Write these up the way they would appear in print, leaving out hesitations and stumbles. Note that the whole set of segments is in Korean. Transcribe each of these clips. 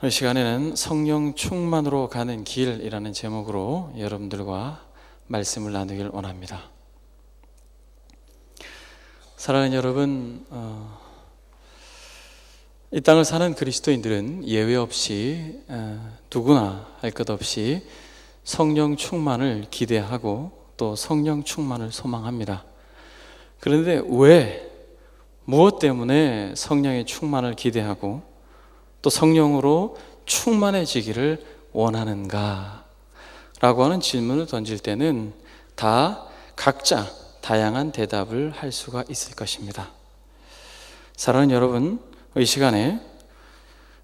이 시간에는 성령 충만으로 가는 길이라는 제목으로 여러분들과 말씀을 나누길 원합니다. 사랑하는 여러분, 이 땅을 사는 그리스도인들은 예외 없이 누구나 할 것 없이 성령 충만을 기대하고 또 성령 충만을 소망합니다. 그런데 왜, 무엇 때문에 성령의 충만을 기대하고 또 성령으로 충만해지기를 원하는가? 라고 하는 질문을 던질 때는 다 각자 다양한 대답을 할 수가 있을 것입니다. 사랑하는 여러분, 이 시간에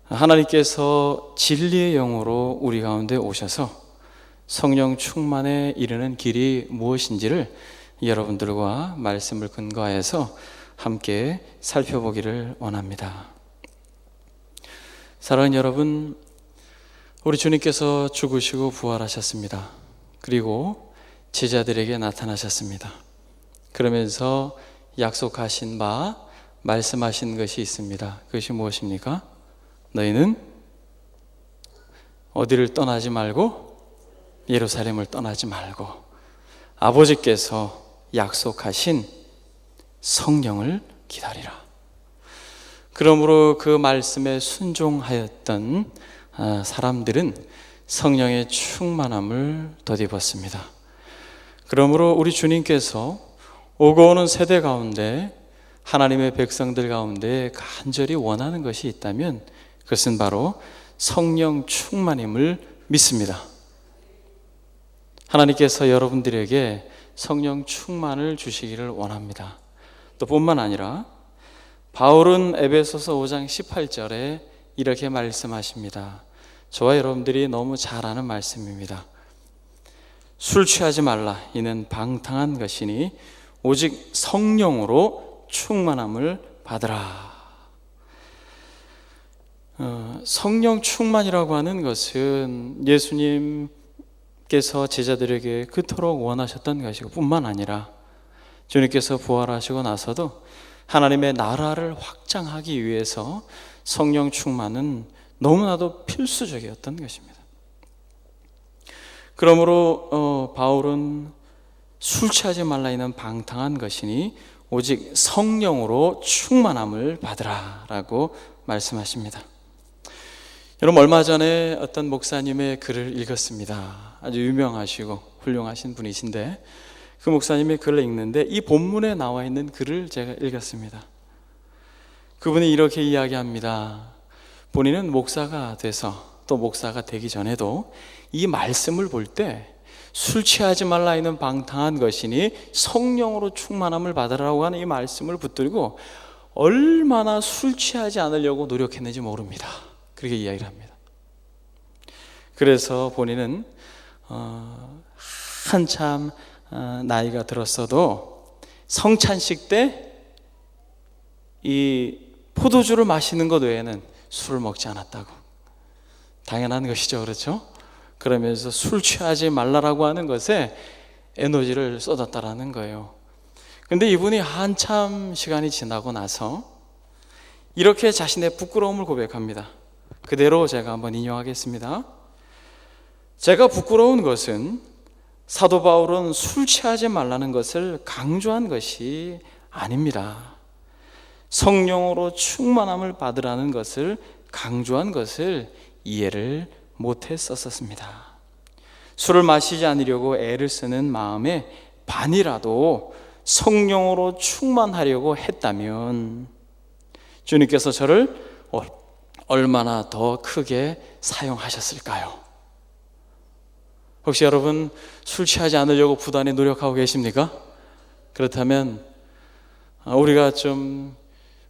하나님께서 진리의 영으로 우리 가운데 오셔서 성령 충만에 이르는 길이 무엇인지를 여러분들과 말씀을 근거해서 함께 살펴보기를 원합니다. 사랑하는 여러분, 우리 주님께서 죽으시고 부활하셨습니다. 그리고 제자들에게 나타나셨습니다. 그러면서 약속하신 바, 말씀하신 것이 있습니다. 그것이 무엇입니까? 너희는 어디를 떠나지 말고 예루살렘을 떠나지 말고 아버지께서 약속하신 성령을 기다리라. 그러므로 그 말씀에 순종하였던 사람들은 성령의 충만함을 덧입었습니다. 그러므로 우리 주님께서 오고 오는 세대 가운데 하나님의 백성들 가운데 간절히 원하는 것이 있다면 그것은 바로 성령 충만임을 믿습니다. 하나님께서 여러분들에게 성령 충만을 주시기를 원합니다. 또 뿐만 아니라 바울은 에베소서 5장 18절에 이렇게 말씀하십니다. 저와 여러분들이 너무 잘 아는 말씀입니다. 술 취하지 말라. 이는 방탕한 것이니 오직 성령으로 충만함을 받으라. 성령 충만이라고 하는 것은 예수님께서 제자들에게 그토록 원하셨던 것이고 뿐만 아니라 주님께서 부활하시고 나서도 하나님의 나라를 확장하기 위해서 성령 충만은 너무나도 필수적이었던 것입니다. 그러므로 바울은 술 취하지 말라 이는 방탕한 것이니 오직 성령으로 충만함을 받으라 라고 말씀하십니다. 여러분, 얼마 전에 어떤 목사님의 글을 읽었습니다. 아주 유명하시고 훌륭하신 분이신데 그 목사님의 글을 읽는데 이 본문에 나와 있는 글을 제가 읽었습니다. 그분이 이렇게 이야기합니다. 본인은 목사가 돼서 또 목사가 되기 전에도 이 말씀을 볼 때 술 취하지 말라 이는 방탕한 것이니 성령으로 충만함을 받으라고 하는 이 말씀을 붙들고 얼마나 술 취하지 않으려고 노력했는지 모릅니다. 그렇게 이야기를 합니다. 그래서 본인은 한참 나이가 들었어도 성찬식 때 이 포도주를 마시는 것 외에는 술을 먹지 않았다고. 당연한 것이죠, 그렇죠? 그러면서 술 취하지 말라라고 하는 것에 에너지를 쏟았다라는 거예요. 근데 이분이 한참 시간이 지나고 나서 이렇게 자신의 부끄러움을 고백합니다. 그대로 제가 한번 인용하겠습니다. 제가 부끄러운 것은 사도 바울은 술 취하지 말라는 것을 강조한 것이 아닙니다. 성령으로 충만함을 받으라는 것을 강조한 것을 이해를 못했었습니다. 술을 마시지 않으려고 애를 쓰는 마음에 반이라도 성령으로 충만하려고 했다면 주님께서 저를 얼마나 더 크게 사용하셨을까요? 혹시 여러분 술 취하지 않으려고 부단히 노력하고 계십니까? 그렇다면 우리가 좀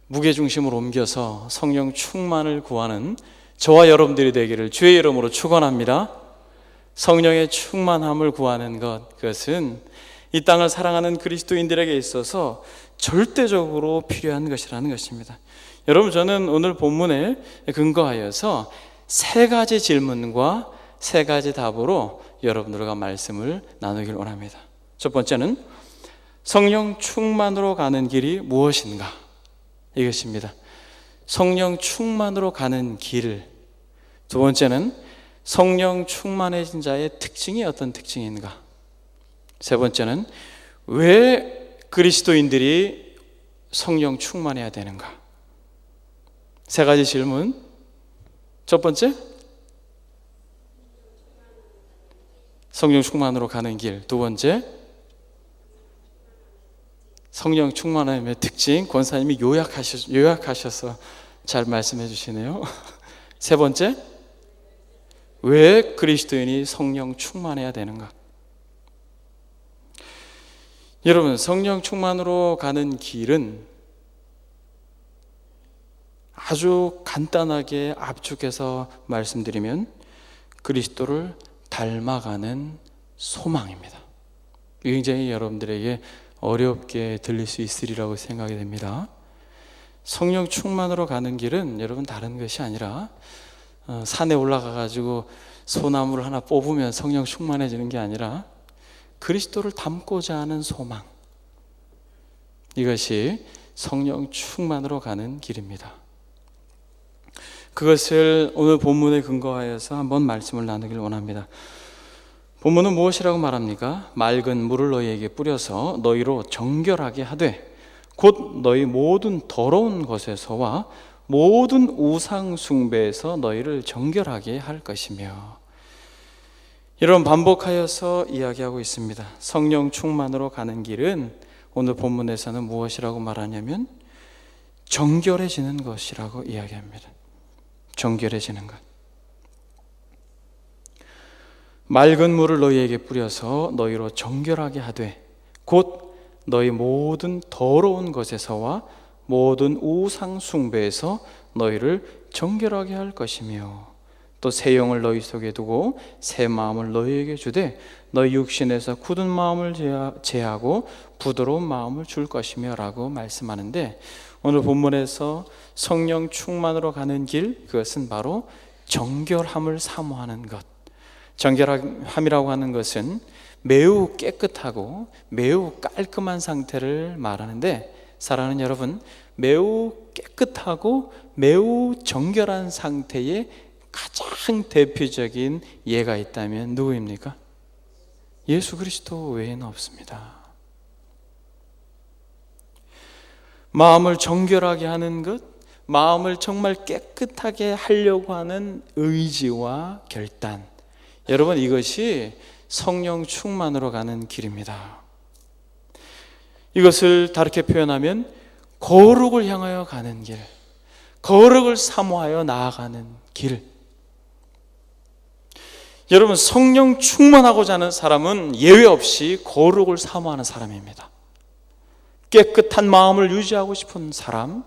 무게중심을 옮겨서 성령 충만을 구하는 저와 여러분들이 되기를 주의 이름으로 축원합니다. 성령의 충만함을 구하는 그것은 이 땅을 사랑하는 그리스도인들에게 있어서 절대적으로 필요한 것이라는 것입니다. 여러분, 저는 오늘 본문에 근거하여서 세 가지 질문과 세 가지 답으로 여러분들과 말씀을 나누길 원합니다. 첫 번째는 성령 충만으로 가는 길이 무엇인가? 이것입니다. 성령 충만으로 가는 길, 두 번째는 성령 충만해진 자의 특징이 어떤 특징인가? 세 번째는 왜 그리스도인들이 성령 충만해야 되는가? 세 가지 질문. 첫 번째, 성령 충만으로 가는 길. 두 번째, 성령 충만함의 특징. 권사님이 요약하셔서 잘 말씀해 주시네요. 세 번째, 왜 그리스도인이 성령 충만해야 되는가? 여러분, 성령 충만으로 가는 길은 아주 간단하게 압축해서 말씀드리면 그리스도를 닮아가는 소망입니다. 굉장히 여러분들에게 어렵게 들릴 수 있으리라고 생각이 됩니다. 성령 충만으로 가는 길은 여러분 다른 것이 아니라 산에 올라가 가지고 소나무를 하나 뽑으면 성령 충만해지는 게 아니라 그리스도를 닮고자 하는 소망, 이것이 성령 충만으로 가는 길입니다. 그것을 오늘 본문에 근거하여서 한번 말씀을 나누길 원합니다. 본문은 무엇이라고 말합니까? 맑은 물을 너희에게 뿌려서 너희로 정결하게 하되 곧 너희 모든 더러운 것에서와 모든 우상 숭배에서 너희를 정결하게 할 것이며. 이런 반복하여서 이야기하고 있습니다. 성령 충만으로 가는 길은 오늘 본문에서는 무엇이라고 말하냐면 정결해지는 것이라고 이야기합니다. 정결해지는 것. 맑은 물을 너희에게 뿌려서 너희로 정결하게 하되 곧 너희 모든 더러운 것에서와 모든 우상 숭배에서 너희를 정결하게 할 것이며 또 새 영을 너희 속에 두고 새 마음을 너희에게 주되 너희 육신에서 굳은 마음을 제하고 부드러운 마음을 줄 것이며 라고 말씀하는데, 오늘 본문에서 성령 충만으로 가는 길, 그것은 바로 정결함을 사모하는 것. 정결함이라고 하는 것은 매우 깨끗하고 매우 깔끔한 상태를 말하는데, 사랑하는 여러분, 매우 깨끗하고 매우 정결한 상태의 가장 대표적인 예가 있다면 누구입니까? 예수 그리스도 외에는 없습니다. 마음을 정결하게 하는 것, 마음을 정말 깨끗하게 하려고 하는 의지와 결단, 여러분, 이것이 성령 충만으로 가는 길입니다. 이것을 다르게 표현하면 거룩을 향하여 가는 길, 거룩을 사모하여 나아가는 길. 여러분, 성령 충만하고자 하는 사람은 예외 없이 거룩을 사모하는 사람입니다. 깨끗한 마음을 유지하고 싶은 사람,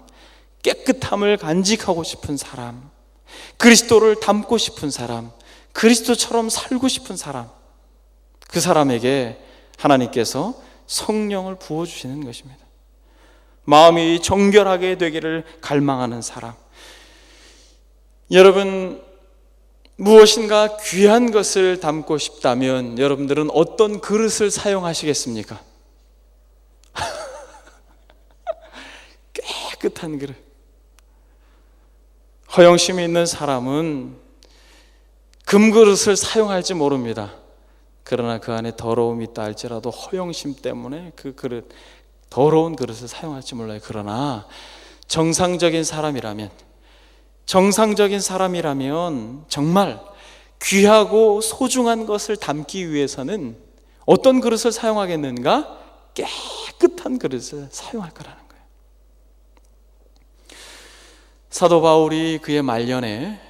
깨끗함을 간직하고 싶은 사람, 그리스도를 닮고 싶은 사람, 그리스도처럼 살고 싶은 사람, 그 사람에게 하나님께서 성령을 부어주시는 것입니다. 마음이 정결하게 되기를 갈망하는 사람. 여러분, 무엇인가 귀한 것을 담고 싶다면 여러분들은 어떤 그릇을 사용하시겠습니까? 깨끗한 그릇. 허영심이 있는 사람은 금그릇을 사용할지 모릅니다. 그러나 그 안에 더러움이 있다 할지라도 허영심 때문에 그 그릇, 더러운 그릇을 사용할지 몰라요. 그러나 정상적인 사람이라면 정말 귀하고 소중한 것을 담기 위해서는 어떤 그릇을 사용하겠는가? 깨끗한 그릇을 사용할 거라는 거예요. 사도 바울이 그의 말년에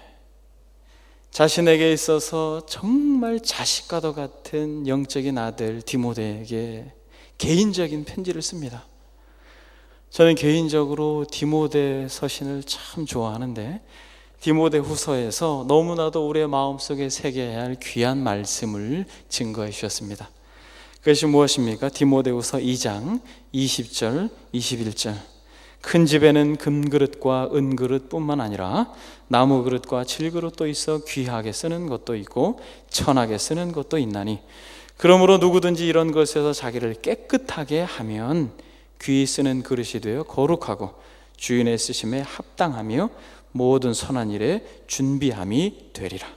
자신에게 있어서 정말 자식과도 같은 영적인 아들 디모데에게 개인적인 편지를 씁니다. 저는 개인적으로 디모데 서신을 참 좋아하는데, 디모데 후서에서 너무나도 우리의 마음속에 새겨야 할 귀한 말씀을 증거해 주셨습니다. 그것이 무엇입니까? 디모데 후서 2장 20절 21절. 큰 집에는 금그릇과 은그릇 뿐만 아니라 나무 그릇과 질그릇도 있어 귀하게 쓰는 것도 있고 천하게 쓰는 것도 있나니, 그러므로 누구든지 이런 것에서 자기를 깨끗하게 하면 귀히 쓰는 그릇이 되어 거룩하고 주인의 쓰심에 합당하며 모든 선한 일에 준비함이 되리라.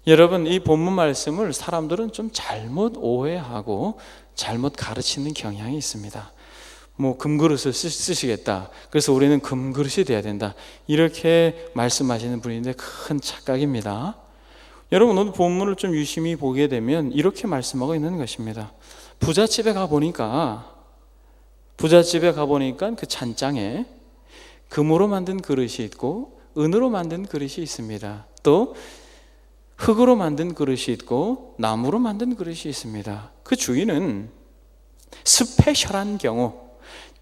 여러분, 이 본문 말씀을 사람들은 좀 잘못 오해하고 잘못 가르치는 경향이 있습니다. 금그릇을 쓰시겠다, 그래서 우리는 금그릇이 돼야 된다, 이렇게 말씀하시는 분인데 큰 착각입니다. 여러분, 오늘 본문을 좀 유심히 보게 되면 이렇게 말씀하고 있는 것입니다. 부잣집에 가보니까 그 찬장에 금으로 만든 그릇이 있고 은으로 만든 그릇이 있습니다. 또 흙으로 만든 그릇이 있고 나무로 만든 그릇이 있습니다. 그 주인은 스페셜한 경우,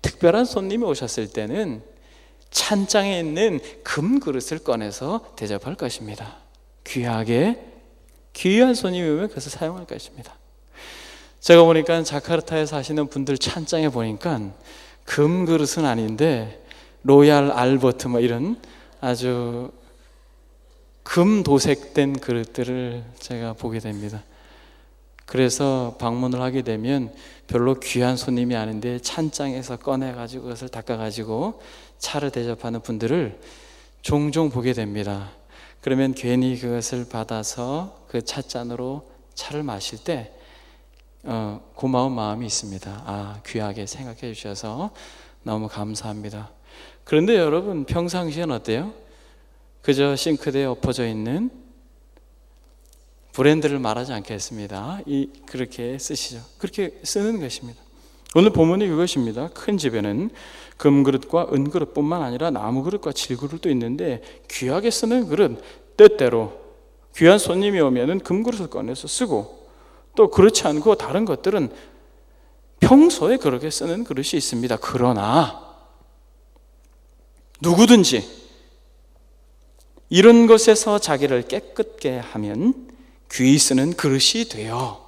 특별한 손님이 오셨을 때는 찬장에 있는 금 그릇을 꺼내서 대접할 것입니다. 귀한 손님이 오면 그것을 사용할 것입니다. 제가 보니까 자카르타에 사시는 분들 찬장에 보니까 금 그릇은 아닌데 로얄 알버트 이런 아주 금 도색된 그릇들을 제가 보게 됩니다. 그래서 방문을 하게 되면 별로 귀한 손님이 아닌데 찬장에서 꺼내가지고 그것을 닦아가지고 차를 대접하는 분들을 종종 보게 됩니다. 그러면 괜히 그것을 받아서 그 찻잔으로 차를 마실 때 고마운 마음이 있습니다. 귀하게 생각해 주셔서 너무 감사합니다. 그런데 여러분, 평상시엔 어때요? 그저 싱크대에 엎어져 있는 브랜드를 말하지 않겠습니다. 그렇게 쓰시죠. 그렇게 쓰는 것입니다. 오늘 본문이 그것입니다. 큰 집에는 금그릇과 은그릇뿐만 아니라 나무그릇과 질그릇도 있는데 귀하게 쓰는 그릇, 때때로 귀한 손님이 오면은 금그릇을 꺼내서 쓰고, 또 그렇지 않고 다른 것들은 평소에 그렇게 쓰는 그릇이 있습니다. 그러나 누구든지 이런 것에서 자기를 깨끗게 하면 귀히 쓰는 그릇이 되어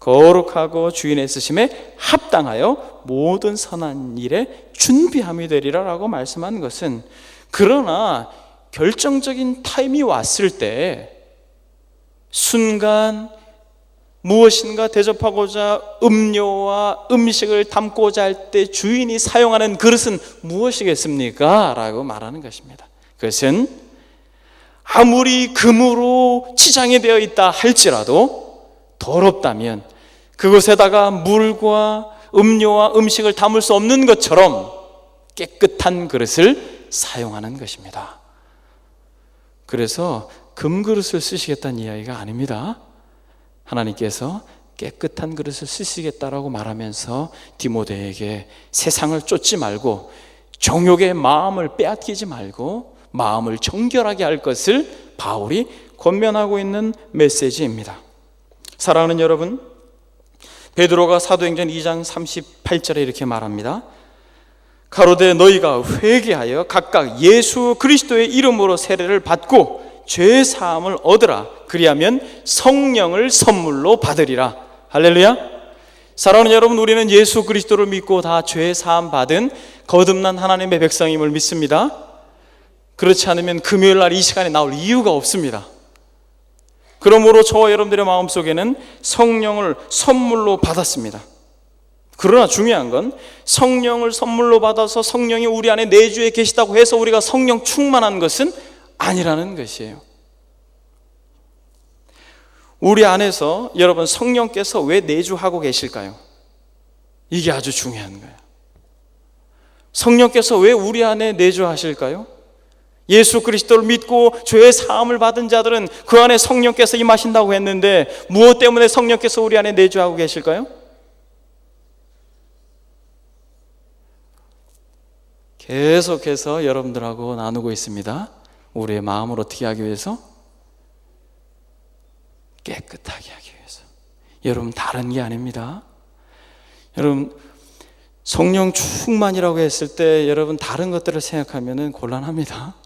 거룩하고 주인의 쓰심에 합당하여 모든 선한 일에 준비함이 되리라 라고 말씀한 것은, 그러나 결정적인 타임이 왔을 때 순간 무엇인가 대접하고자 음료와 음식을 담고자 할 때 주인이 사용하는 그릇은 무엇이겠습니까? 라고 말하는 것입니다. 그것은 아무리 금으로 치장이 되어 있다 할지라도 더럽다면 그것에다가 물과 음료와 음식을 담을 수 없는 것처럼 깨끗한 그릇을 사용하는 것입니다. 그래서 금그릇을 쓰시겠다는 이야기가 아닙니다. 하나님께서 깨끗한 그릇을 쓰시겠다라고 말하면서 디모데에게 세상을 쫓지 말고 정욕의 마음을 빼앗기지 말고 마음을 정결하게 할 것을 바울이 권면하고 있는 메시지입니다. 사랑하는 여러분, 베드로가 사도행전 2장 38절에 이렇게 말합니다. 가로되 너희가 회개하여 각각 예수 그리스도의 이름으로 세례를 받고 죄 사함을 얻으라. 그리하면 성령을 선물로 받으리라. 할렐루야. 사랑하는 여러분, 우리는 예수 그리스도를 믿고 다 죄 사함 받은 거듭난 하나님의 백성임을 믿습니다. 그렇지 않으면 금요일 날 이 시간에 나올 이유가 없습니다. 그러므로 저와 여러분들의 마음속에는 성령을 선물로 받았습니다. 그러나 중요한 건 성령을 선물로 받아서 성령이 우리 안에 내주에 계시다고 해서 우리가 성령 충만한 것은 아니라는 것이에요. 우리 안에서 여러분 성령께서 왜 내주하고 계실까요? 이게 아주 중요한 거예요. 성령께서 왜 우리 안에 내주하실까요? 예수 그리스도를 믿고 죄의 사함을 받은 자들은 그 안에 성령께서 임하신다고 했는데 무엇 때문에 성령께서 우리 안에 내주하고 계실까요? 계속해서 여러분들하고 나누고 있습니다. 우리의 마음을 어떻게 하기 위해서? 깨끗하게 하기 위해서. 여러분, 다른 게 아닙니다. 여러분, 성령 충만이라고 했을 때 여러분 다른 것들을 생각하면 곤란합니다.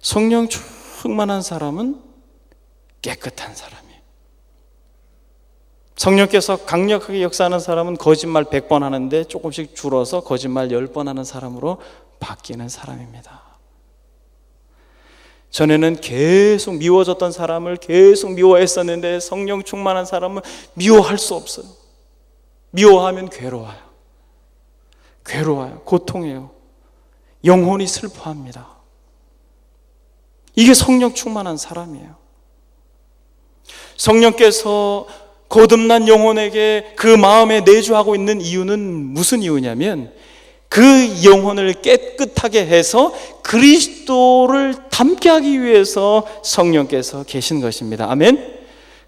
성령 충만한 사람은 깨끗한 사람이에요. 성령께서 강력하게 역사하는 사람은 거짓말 100번 하는데 조금씩 줄어서 거짓말 10번 하는 사람으로 바뀌는 사람입니다. 전에는 계속 미워졌던 사람을 계속 미워했었는데 성령 충만한 사람은 미워할 수 없어요. 미워하면 괴로워요. 고통해요. 영혼이 슬퍼합니다. 이게 성령 충만한 사람이에요. 성령께서 거듭난 영혼에게 그 마음에 내주하고 있는 이유는 무슨 이유냐면 그 영혼을 깨끗하게 해서 그리스도를 닮게 하기 위해서 성령께서 계신 것입니다. 아멘.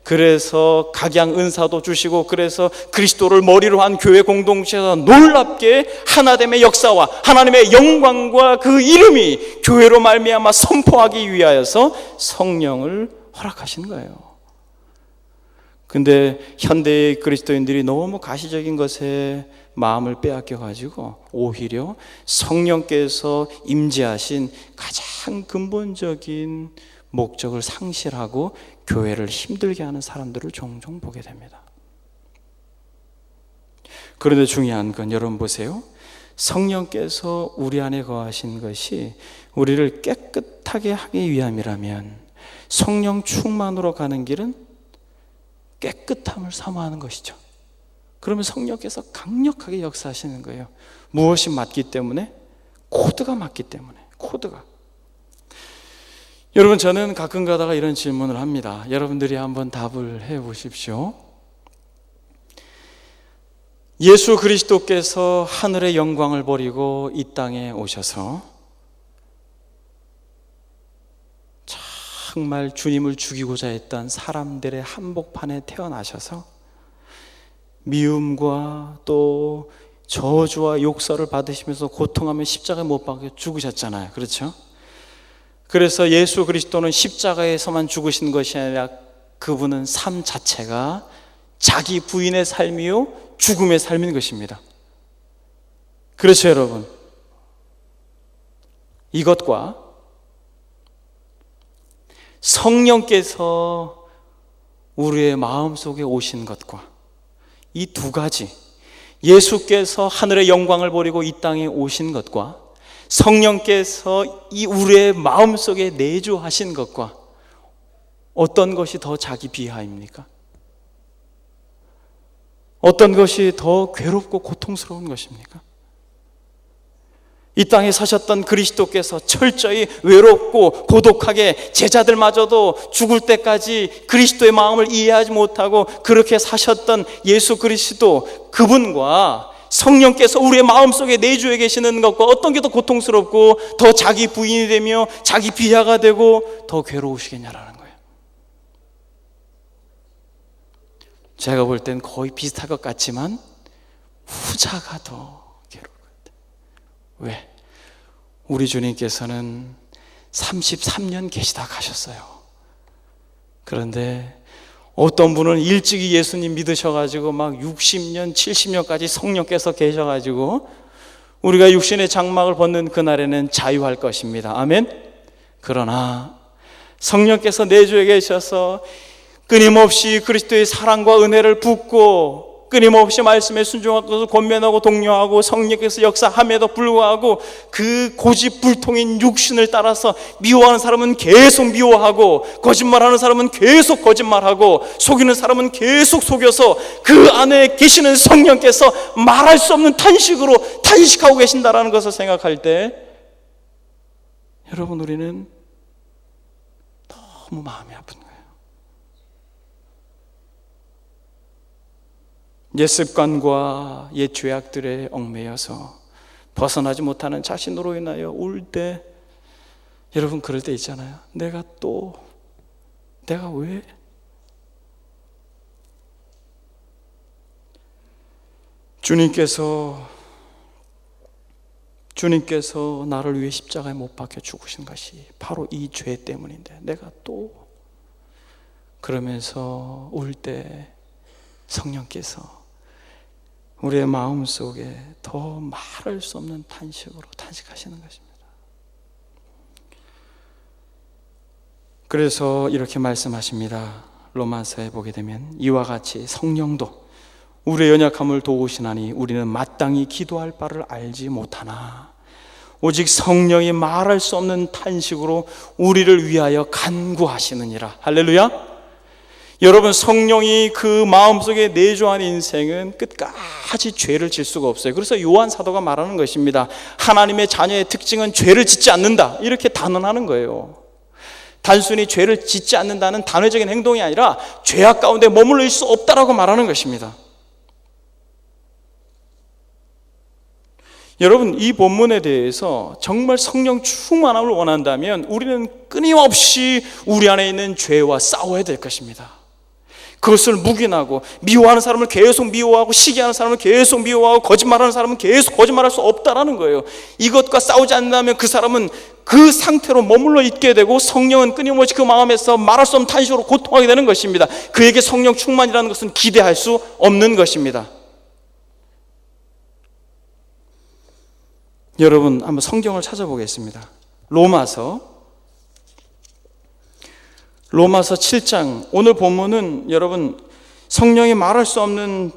그래서 각양 은사도 주시고, 그래서 그리스도를 머리로 한 교회 공동체에서 놀랍게 하나됨의 역사와 하나님의 영광과 그 이름이 교회로 말미암아 선포하기 위하여서 성령을 허락하신 거예요. 근데 현대의 그리스도인들이 너무 가시적인 것에 마음을 빼앗겨 가지고 오히려 성령께서 임재하신 가장 근본적인 목적을 상실하고 교회를 힘들게 하는 사람들을 종종 보게 됩니다. 그런데 중요한 건 여러분 보세요. 성령께서 우리 안에 거하신 것이 우리를 깨끗하게 하기 위함이라면 성령 충만으로 가는 길은 깨끗함을 사모하는 것이죠. 그러면 성령께서 강력하게 역사하시는 거예요. 무엇이 맞기 때문에? 코드가 맞기 때문에. 코드가. 여러분, 저는 가끔 가다가 이런 질문을 합니다. 여러분들이 한번 답을 해 보십시오. 예수 그리스도께서 하늘의 영광을 버리고 이 땅에 오셔서 정말 주님을 죽이고자 했던 사람들의 한복판에 태어나셔서 미움과 또 저주와 욕설을 받으시면서 고통하며 십자가에 못 박혀 죽으셨잖아요. 그렇죠? 그래서 예수 그리스도는 십자가에서만 죽으신 것이 아니라 그분은 삶 자체가 자기 부인의 삶이요 죽음의 삶인 것입니다. 그렇죠, 여러분? 이것과 성령께서 우리의 마음속에 오신 것과 이 두 가지, 예수께서 하늘의 영광을 버리고 이 땅에 오신 것과 성령께서 이 우리의 마음속에 내주하신 것과 어떤 것이 더 자기 비하입니까? 어떤 것이 더 괴롭고 고통스러운 것입니까? 이 땅에 사셨던 그리스도께서 철저히 외롭고 고독하게 제자들마저도 죽을 때까지 그리스도의 마음을 이해하지 못하고 그렇게 사셨던 예수 그리스도, 그분과 성령께서 우리의 마음속에 내주해 계시는 것과 어떤 게 더 고통스럽고 더 자기 부인이 되며 자기 비하가 되고 더 괴로우시겠냐라는 거예요. 제가 볼 땐 거의 비슷할 것 같지만 후자가 더 괴로울 것 같아요. 왜? 우리 주님께서는 33년 계시다 가셨어요. 그런데 어떤 분은 일찍이 예수님 믿으셔가지고 막 60년, 70년까지 성령께서 계셔가지고 우리가 육신의 장막을 벗는 그날에는 자유할 것입니다. 아멘. 그러나 성령께서 내주에 계셔서 끊임없이 그리스도의 사랑과 은혜를 붓고 끊임없이 말씀에 순종하고 것을 권면하고 독려하고 성령께서 역사함에도 불구하고 그 고집불통인 육신을 따라서 미워하는 사람은 계속 미워하고 거짓말하는 사람은 계속 거짓말하고 속이는 사람은 계속 속여서 그 안에 계시는 성령께서 말할 수 없는 탄식으로 탄식하고 계신다라는 것을 생각할 때 여러분, 우리는 너무 마음이 아픈 거예요. 옛 습관과 옛 죄악들에 얽매여서 벗어나지 못하는 자신으로 인하여 울 때, 여러분 그럴 때 있잖아요. 내가 왜? 주님께서 나를 위해 십자가에 못 박혀 죽으신 것이 바로 이 죄 때문인데 내가 그러면서 울 때 성령께서 우리의 마음속에 더 말할 수 없는 탄식으로 탄식하시는 것입니다. 그래서 이렇게 말씀하십니다. 로마서에 보게 되면 이와 같이 성령도 우리의 연약함을 도우시나니 우리는 마땅히 기도할 바를 알지 못하나 오직 성령이 말할 수 없는 탄식으로 우리를 위하여 간구하시느니라. 할렐루야. 여러분, 성령이 그 마음속에 내주한 인생은 끝까지 죄를 질 수가 없어요. 그래서 요한 사도가 말하는 것입니다. 하나님의 자녀의 특징은 죄를 짓지 않는다, 이렇게 단언하는 거예요. 단순히 죄를 짓지 않는다는 단회적인 행동이 아니라 죄악 가운데 머물러 있을 수 없다라고 말하는 것입니다. 여러분, 이 본문에 대해서 정말 성령 충만함을 원한다면 우리는 끊임없이 우리 안에 있는 죄와 싸워야 될 것입니다. 그것을 묵인하고, 미워하는 사람을 계속 미워하고, 시기하는 사람을 계속 미워하고, 거짓말하는 사람은 계속 거짓말할 수 없다라는 거예요. 이것과 싸우지 않는다면 그 사람은 그 상태로 머물러 있게 되고, 성령은 끊임없이 그 마음에서 말할 수 없는 탄식으로 고통하게 되는 것입니다. 그에게 성령 충만이라는 것은 기대할 수 없는 것입니다. 여러분, 한번 성경을 찾아보겠습니다. 로마서 7장, 오늘 본문은 여러분, 성령이 말할 수 없는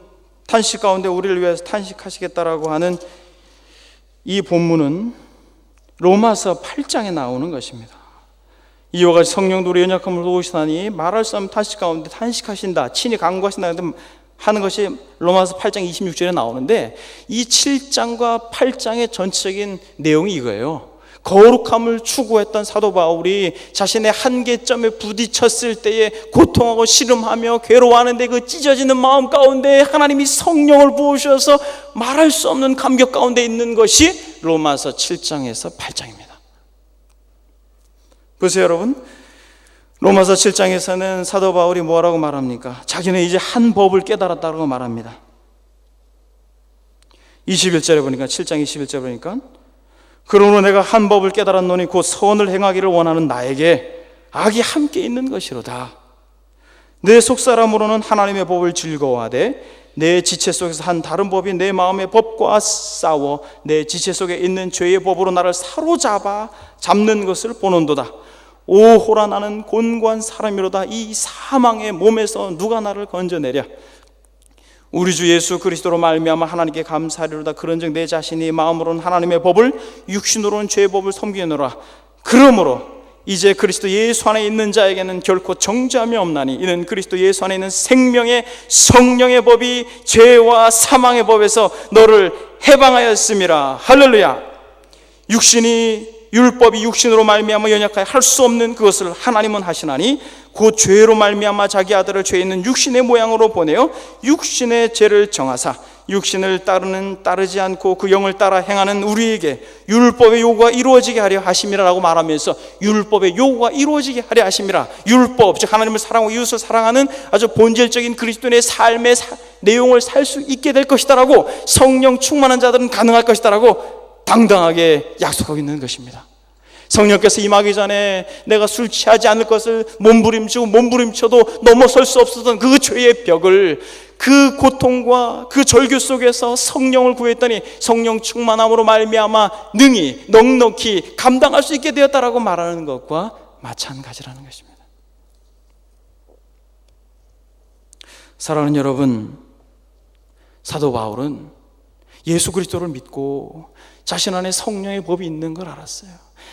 탄식 가운데 우리를 위해서 탄식하시겠다라고 하는 이 본문은 로마서 8장에 나오는 것입니다. 이와 같이 성령도 우리 연약함을 도우시나니 말할 수 없는 탄식 가운데 탄식하신다, 친히 간구하신다 하는 것이 로마서 8장 26절에 나오는데, 이 7장과 8장의 전체적인 내용이 이거예요. 거룩함을 추구했던 사도 바울이 자신의 한계점에 부딪혔을 때에 고통하고 시름하며 괴로워하는데, 그 찢어지는 마음 가운데 하나님이 성령을 부으셔서 말할 수 없는 감격 가운데 있는 것이 로마서 7장에서 8장입니다. 보세요, 여러분. 로마서 7장에서는 사도 바울이 뭐라고 말합니까? 자기는 이제 한 법을 깨달았다고 말합니다. 21절에 보니까, 7장 21절에 보니까, 그러므로 내가 한 법을 깨달았노니 곧 선을 행하기를 원하는 나에게 악이 함께 있는 것이로다. 내 속사람으로는 하나님의 법을 즐거워하되 내 지체 속에서 한 다른 법이 내 마음의 법과 싸워 내 지체 속에 있는 죄의 법으로 나를 사로잡아 잡는 것을 보는도다. 오호라, 나는 곤고한 사람이로다. 이 사망의 몸에서 누가 나를 건져내랴. 우리 주 예수 그리스도로 말미암아 하나님께 감사하리로다. 그런즉 내 자신이 마음으로는 하나님의 법을, 육신으로는 죄의 법을 섬기노라. 그러므로 이제 그리스도 예수 안에 있는 자에게는 결코 정죄함이 없나니, 이는 그리스도 예수 안에 있는 생명의 성령의 법이 죄와 사망의 법에서 너를 해방하였음이라. 할렐루야. 율법이 육신으로 말미암아 연약하여 할 수 없는 그것을 하나님은 하시나니, 곧 죄로 말미암아 자기 아들을 죄 있는 육신의 모양으로 보내어 육신의 죄를 정하사 육신을 따르지 않고 그 영을 따라 행하는 우리에게 율법의 요구가 이루어지게 하려 하심이라라고 말하면서, 율법의 요구가 이루어지게 하려 하심이라. 율법, 즉 하나님을 사랑하고 이웃을 사랑하는 아주 본질적인 그리스도인의 삶의 내용을 살 수 있게 될 것이다라고, 성령 충만한 자들은 가능할 것이다라고 당당하게 약속하고 있는 것입니다. 성령께서 임하기 전에 내가 술 취하지 않을 것을 몸부림쳐도 넘어설 수 없었던 그 죄의 벽을, 그 고통과 그 절규 속에서 성령을 구했더니 성령 충만함으로 말미암아 능히 넉넉히 감당할 수 있게 되었다라고 말하는 것과 마찬가지라는 것입니다. 사랑하는 여러분, 사도 바울은 예수 그리스도를 믿고 자신 안에 성령의 법이 있는 걸 알았어요.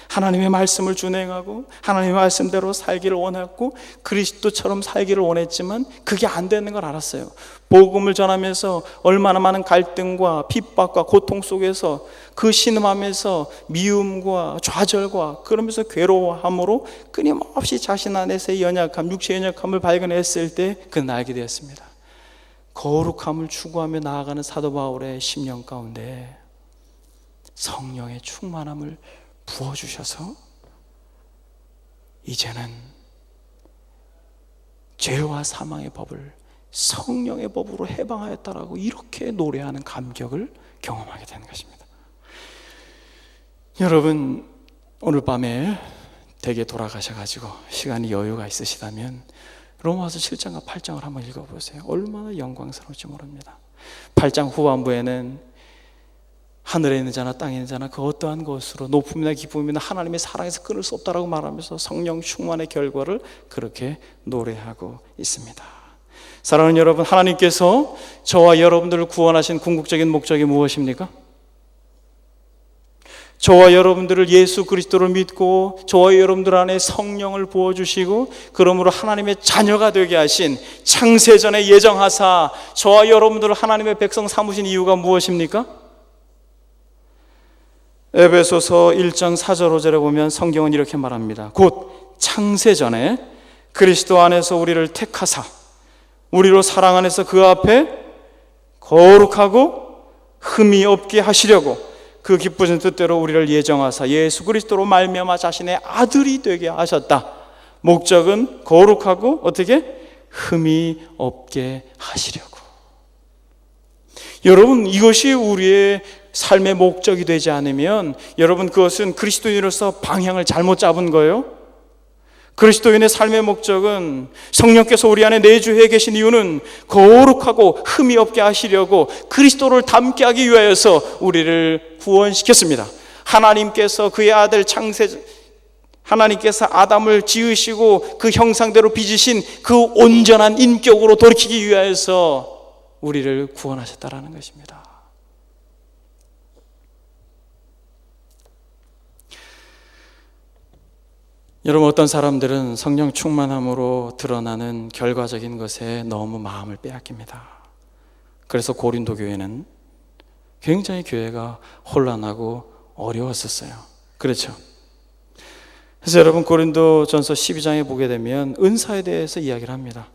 하나님의 말씀을 준행하고 하나님의 말씀대로 살기를 원했고 그리스도처럼 살기를 원했지만 그게 안 되는 걸 알았어요. 복음을 전하면서 얼마나 많은 갈등과 핍박과 고통 속에서 그 신음하면서 미움과 좌절과 그러면서 괴로워함으로 끊임없이 자신 안에서의 연약함, 육체의 연약함을 발견했을 때 그는 알게 되었습니다. 거룩함을 추구하며 나아가는 사도 바울의 심령 가운데 성령의 충만함을 부어주셔서 이제는 죄와 사망의 법을 성령의 법으로 해방하였다라고 이렇게 노래하는 감격을 경험하게 되는 것입니다. 여러분, 오늘 밤에 댁에 돌아가셔가지고 시간이 여유가 있으시다면 로마서 7장과 8장을 한번 읽어보세요. 얼마나 영광스러울지 모릅니다. 8장 후반부에는 하늘에 있는 자나 땅에 있는 자나 그 어떠한 것으로 높음이나 기쁨이나 하나님의 사랑에서 끊을 수 없다라고 말하면서 성령 충만의 결과를 그렇게 노래하고 있습니다. 사랑하는 여러분, 하나님께서 저와 여러분들을 구원하신 궁극적인 목적이 무엇입니까? 저와 여러분들을 예수 그리스도를 믿고 저와 여러분들 안에 성령을 부어주시고 그러므로 하나님의 자녀가 되게 하신 창세전에 예정하사 저와 여러분들을 하나님의 백성 삼으신 이유가 무엇입니까? 에베소서 1장 4절 5절에 보면 성경은 이렇게 말합니다. 곧 창세전에 그리스도 안에서 우리를 택하사 우리로 사랑 안에서 그 앞에 거룩하고 흠이 없게 하시려고 그 기쁘신 뜻대로 우리를 예정하사 예수 그리스도로 말미암아 자신의 아들이 되게 하셨다. 목적은 거룩하고 어떻게? 흠이 없게 하시려고. 여러분, 이것이 우리의 삶의 목적이 되지 않으면 여러분 그것은 그리스도인으로서 방향을 잘못 잡은 거예요. 그리스도인의 삶의 목적은 성령께서 우리 안에 내주해 계신 이유는 거룩하고 흠이 없게 하시려고 그리스도를 닮게 하기 위하여서 우리를 구원시켰습니다. 하나님께서 그의 아들 하나님께서 아담을 지으시고 그 형상대로 빚으신 그 온전한 인격으로 돌이키기 위하여서 우리를 구원하셨다라는 것입니다. 여러분, 어떤 사람들은 성령 충만함으로 드러나는 결과적인 것에 너무 마음을 빼앗깁니다. 그래서 고린도 교회는 굉장히 교회가 혼란하고 어려웠었어요. 그렇죠? 그래서 여러분 고린도전서 12장에 보게 되면 은사에 대해서 이야기를 합니다.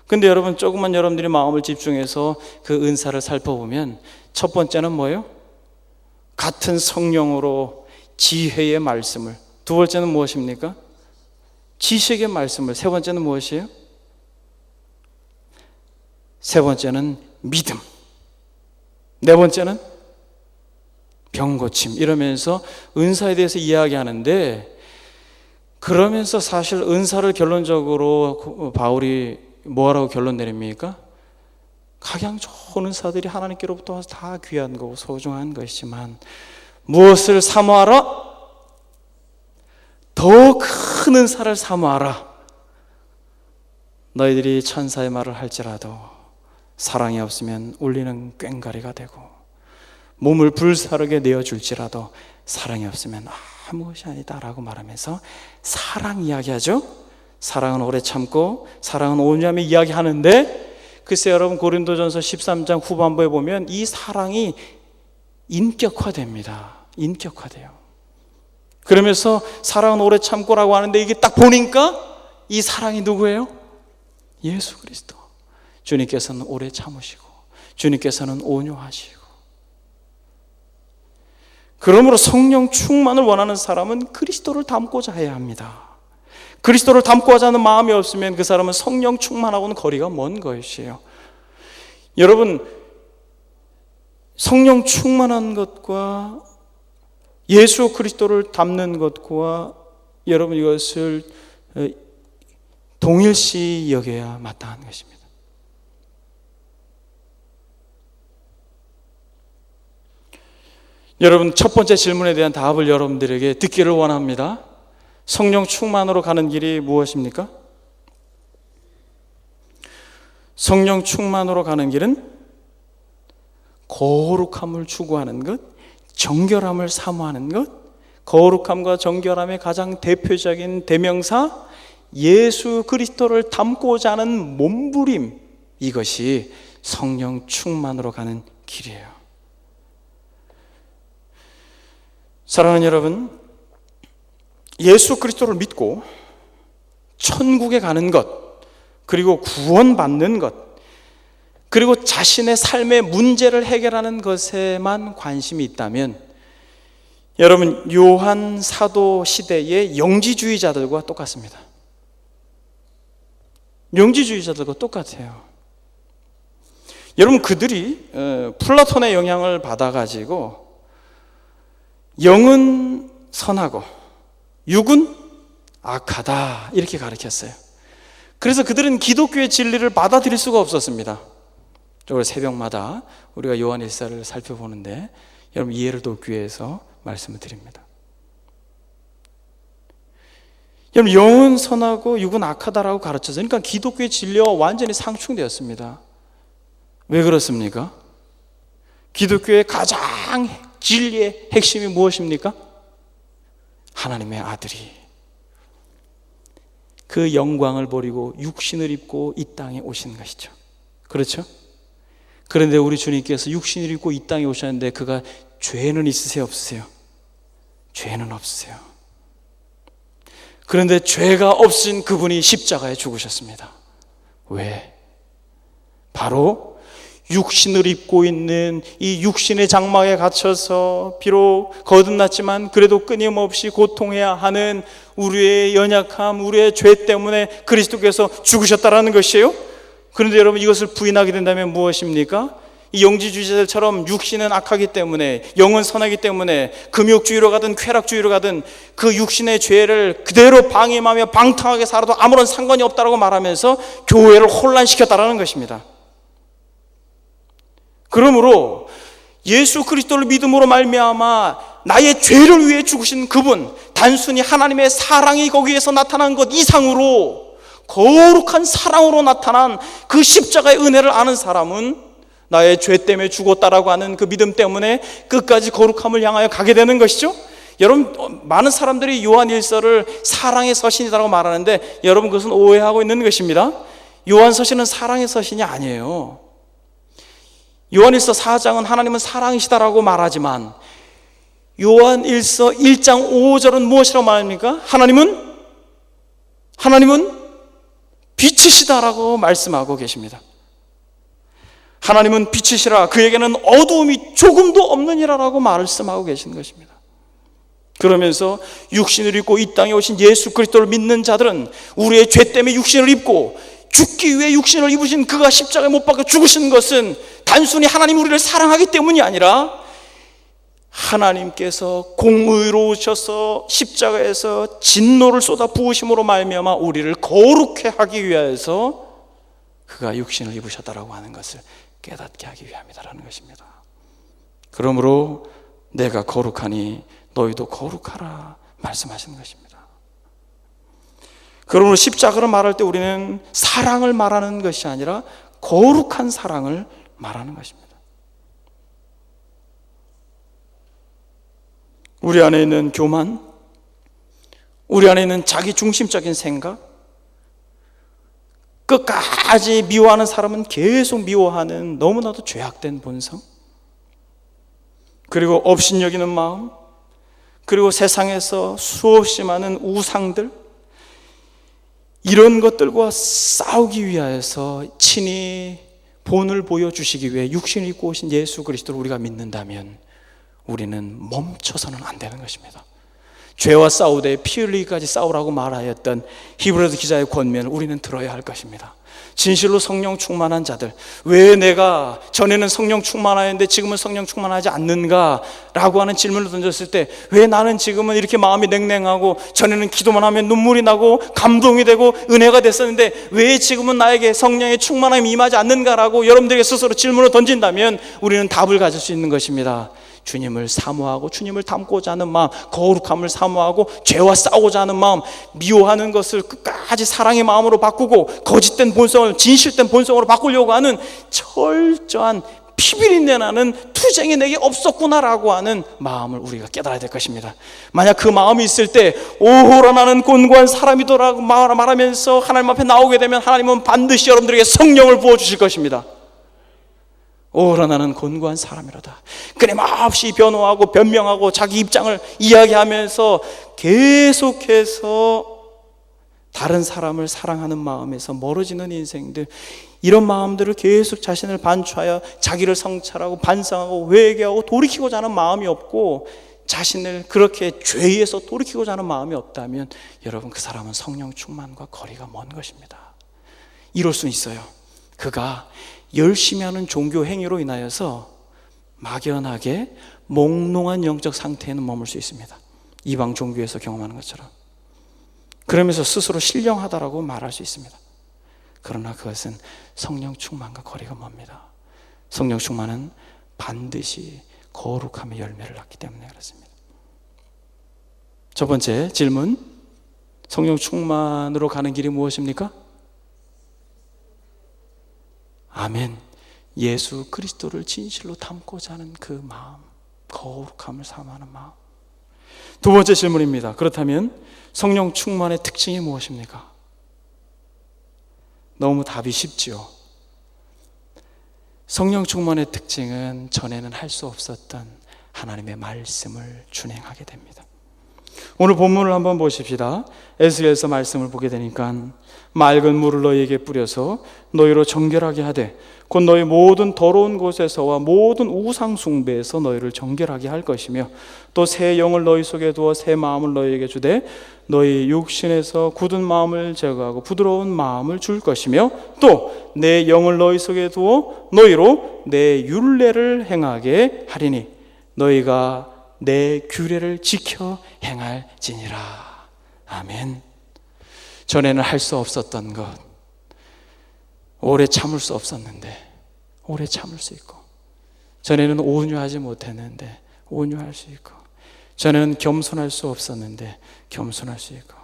근데 여러분 조금만 여러분들이 마음을 집중해서 그 은사를 살펴보면 첫 번째는 뭐예요? 같은 성령으로 지혜의 말씀을, 두 번째는 무엇입니까? 지식의 말씀을, 세 번째는 무엇이에요? 세 번째는 믿음, 네 번째는 병고침, 이러면서 은사에 대해서 이야기하는데, 그러면서 사실 은사를 결론적으로 바울이 뭐라고 결론 내립니까? 가장 좋은 은사들이 하나님께로부터 와서 다 귀한 거고 소중한 것이지만 무엇을 사모하라? 더 큰 은사를 사모하라. 너희들이 천사의 말을 할지라도 사랑이 없으면 울리는 꽹과리가 되고 몸을 불사르게 내어줄지라도 사랑이 없으면 아무것이 아니다라고 말하면서 사랑 이야기하죠. 사랑은 오래 참고 사랑은 온유함에 이야기하는데, 글쎄 여러분 고린도전서 13장 후반부에 보면 이 사랑이 인격화됩니다. 인격화돼요. 그러면서 사랑은 오래 참고라고 하는데 이게 딱 보니까 이 사랑이 누구예요? 예수 그리스도. 주님께서는 오래 참으시고 주님께서는 온유하시고. 그러므로 성령 충만을 원하는 사람은 그리스도를 닮고자 해야 합니다. 그리스도를 닮고자 하는 마음이 없으면 그 사람은 성령 충만하고는 거리가 먼 것이에요. 여러분, 성령 충만한 것과 예수 그리스도를 닮는 것과 여러분 이것을 동일시 여겨야 마땅한 것입니다. 여러분, 첫 번째 질문에 대한 답을 여러분들에게 듣기를 원합니다. 성령 충만으로 가는 길이 무엇입니까? 성령 충만으로 가는 길은 거룩함을 추구하는 것, 정결함을 사모하는 것. 거룩함과 정결함의 가장 대표적인 대명사 예수 그리스도를 닮고자 하는 몸부림, 이것이 성령 충만으로 가는 길이에요. 사랑하는 여러분, 예수 그리스도를 믿고 천국에 가는 것, 그리고 구원받는 것, 그리고 자신의 삶의 문제를 해결하는 것에만 관심이 있다면 여러분 요한 사도 시대의 영지주의자들과 똑같습니다. 영지주의자들과 똑같아요. 여러분 그들이 플라톤의 영향을 받아가지고 영은 선하고 육은 악하다 이렇게 가르쳤어요. 그래서 그들은 기독교의 진리를 받아들일 수가 없었습니다. 오늘 새벽마다 우리가 요한 1사를 살펴보는데 여러분 이해를 돕기 위해서 말씀을 드립니다. 여러분 영은 선하고 육은 악하다라고 가르쳐서, 그러니까 기독교의 진리와 완전히 상충되었습니다. 왜 그렇습니까? 기독교의 가장 진리의 핵심이 무엇입니까? 하나님의 아들이 그 영광을 버리고 육신을 입고 이 땅에 오신 것이죠. 그렇죠? 그런데 우리 주님께서 육신을 입고 이 땅에 오셨는데 그가 죄는 있으세요, 없으세요? 죄는 없으세요. 그런데 죄가 없으신 그분이 십자가에 죽으셨습니다. 왜? 바로 육신을 입고 있는 이 육신의 장막에 갇혀서 비록 거듭났지만 그래도 끊임없이 고통해야 하는 우리의 연약함, 우리의 죄 때문에 그리스도께서 죽으셨다라는 것이에요. 그런데 여러분, 이것을 부인하게 된다면 무엇입니까? 이 영지주의자들처럼 육신은 악하기 때문에, 영은 선하기 때문에 금욕주의로 가든 쾌락주의로 가든 그 육신의 죄를 그대로 방임하며 방탕하게 살아도 아무런 상관이 없다라고 말하면서 교회를 혼란시켰다라는 것입니다. 그러므로 예수 그리스도를 믿음으로 말미암아 나의 죄를 위해 죽으신 그분, 단순히 하나님의 사랑이 거기에서 나타난 것 이상으로 거룩한 사랑으로 나타난 그 십자가의 은혜를 아는 사람은 나의 죄 때문에 죽었다라고 하는 그 믿음 때문에 끝까지 거룩함을 향하여 가게 되는 것이죠. 여러분, 많은 사람들이 요한일서를 사랑의 서신이라고 말하는데 여러분, 그것은 오해하고 있는 것입니다. 요한서신은 사랑의 서신이 아니에요. 요한일서 4장은 하나님은 사랑이시다라고 말하지만 요한일서 1장 5절은 무엇이라고 말합니까? 하나님은 빛이시다라고 말씀하고 계십니다. 하나님은 빛이시라, 그에게는 어두움이 조금도 없느니라라고 말씀하고 계신 것입니다. 그러면서 육신을 입고 이 땅에 오신 예수 그리스도를 믿는 자들은 우리의 죄 때문에 육신을 입고 죽기 위해 육신을 입으신 그가 십자가에 못 박혀 죽으신 것은 단순히 하나님 우리를 사랑하기 때문이 아니라 하나님께서 공의로우셔서 십자가에서 진노를 쏟아 부으심으로 말미암아 우리를 거룩해 하기 위하여서 그가 육신을 입으셨다라고 하는 것을 깨닫게 하기 위함이다라는 것입니다. 그러므로 내가 거룩하니 너희도 거룩하라 말씀하시는 것입니다. 그러므로 십자가를 말할 때 우리는 사랑을 말하는 것이 아니라 거룩한 사랑을 말하는 것입니다. 우리 안에 있는 교만, 우리 안에 있는 자기 중심적인 생각, 끝까지 미워하는 사람은 계속 미워하는 너무나도 죄악된 본성, 그리고 업신여기는 마음, 그리고 세상에서 수없이 많은 우상들, 이런 것들과 싸우기 위하여서 친히 본을 보여주시기 위해 육신을 입고 오신 예수 그리스도를 우리가 믿는다면 우리는 멈춰서는 안 되는 것입니다. 죄와 싸우되 피 흘리기까지 싸우라고 말하였던 히브리서 기자의 권면을 우리는 들어야 할 것입니다. 진실로 성령 충만한 자들, 왜 내가 전에는 성령 충만하였는데 지금은 성령 충만하지 않는가? 라고 하는 질문을 던졌을 때 왜 나는 지금은 이렇게 마음이 냉랭하고 전에는 기도만 하면 눈물이 나고 감동이 되고 은혜가 됐었는데 왜 지금은 나에게 성령의 충만함이 임하지 않는가라고 여러분들에게 스스로 질문을 던진다면 우리는 답을 가질 수 있는 것입니다. 주님을 사모하고 주님을 닮고자 하는 마음, 거룩함을 사모하고 죄와 싸우고자 하는 마음, 미워하는 것을 끝까지 사랑의 마음으로 바꾸고 거짓된 본성을 진실된 본성으로 바꾸려고 하는 철저한 피비린내 나는 투쟁이 내게 없었구나라고 하는 마음을 우리가 깨달아야 될 것입니다. 만약 그 마음이 있을 때 오호라 나는 곤고한 사람이더라고 말하면서 하나님 앞에 나오게 되면 하나님은 반드시 여러분들에게 성령을 부어주실 것입니다. 오라 나는 곤고한 사람이로다. 끊임없이 변호하고 변명하고 자기 입장을 이야기하면서 계속해서 다른 사람을 사랑하는 마음에서 멀어지는 인생들, 이런 마음들을 계속 자신을 반추하여 자기를 성찰하고 반성하고 회개하고 돌이키고자 하는 마음이 없고 자신을 그렇게 죄에서 돌이키고자 하는 마음이 없다면 여러분, 그 사람은 성령 충만과 거리가 먼 것입니다. 이럴 수 있어요. 그가 열심히 하는 종교 행위로 인하여서 막연하게 몽롱한 영적 상태에는 머물 수 있습니다. 이방 종교에서 경험하는 것처럼. 그러면서 스스로 신령하다라고 말할 수 있습니다. 그러나 그것은 성령 충만과 거리가 멉니다. 성령 충만은 반드시 거룩함의 열매를 낳기 때문에 그렇습니다. 첫 번째 질문, 성령 충만으로 가는 길이 무엇입니까? 아멘. 예수 그리스도를 진실로 닮고자 하는 그 마음, 거룩함을 사모하는 마음. 두 번째 질문입니다. 그렇다면 성령 충만의 특징이 무엇입니까? 너무 답이 쉽지요. 성령 충만의 특징은 전에는 할 수 없었던 하나님의 말씀을 준행하게 됩니다. 오늘 본문을 한번 보십시다. 에스겔서 말씀을 보게 되니까 맑은 물을 너희에게 뿌려서 너희로 정결하게 하되 곧 너희 모든 더러운 곳에서와 모든 우상 숭배에서 너희를 정결하게 할 것이며 또 새 영을 너희 속에 두어 새 마음을 너희에게 주되 너희 육신에서 굳은 마음을 제거하고 부드러운 마음을 줄 것이며 또 내 영을 너희 속에 두어 너희로 내 율례를 행하게 하리니 너희가 내 규례를 지켜 행할지니라. 아멘. 전에는 할 수 없었던 것, 오래 참을 수 없었는데 오래 참을 수 있고, 전에는 온유하지 못했는데 온유할 수 있고, 전에는 겸손할 수 없었는데 겸손할 수 있고,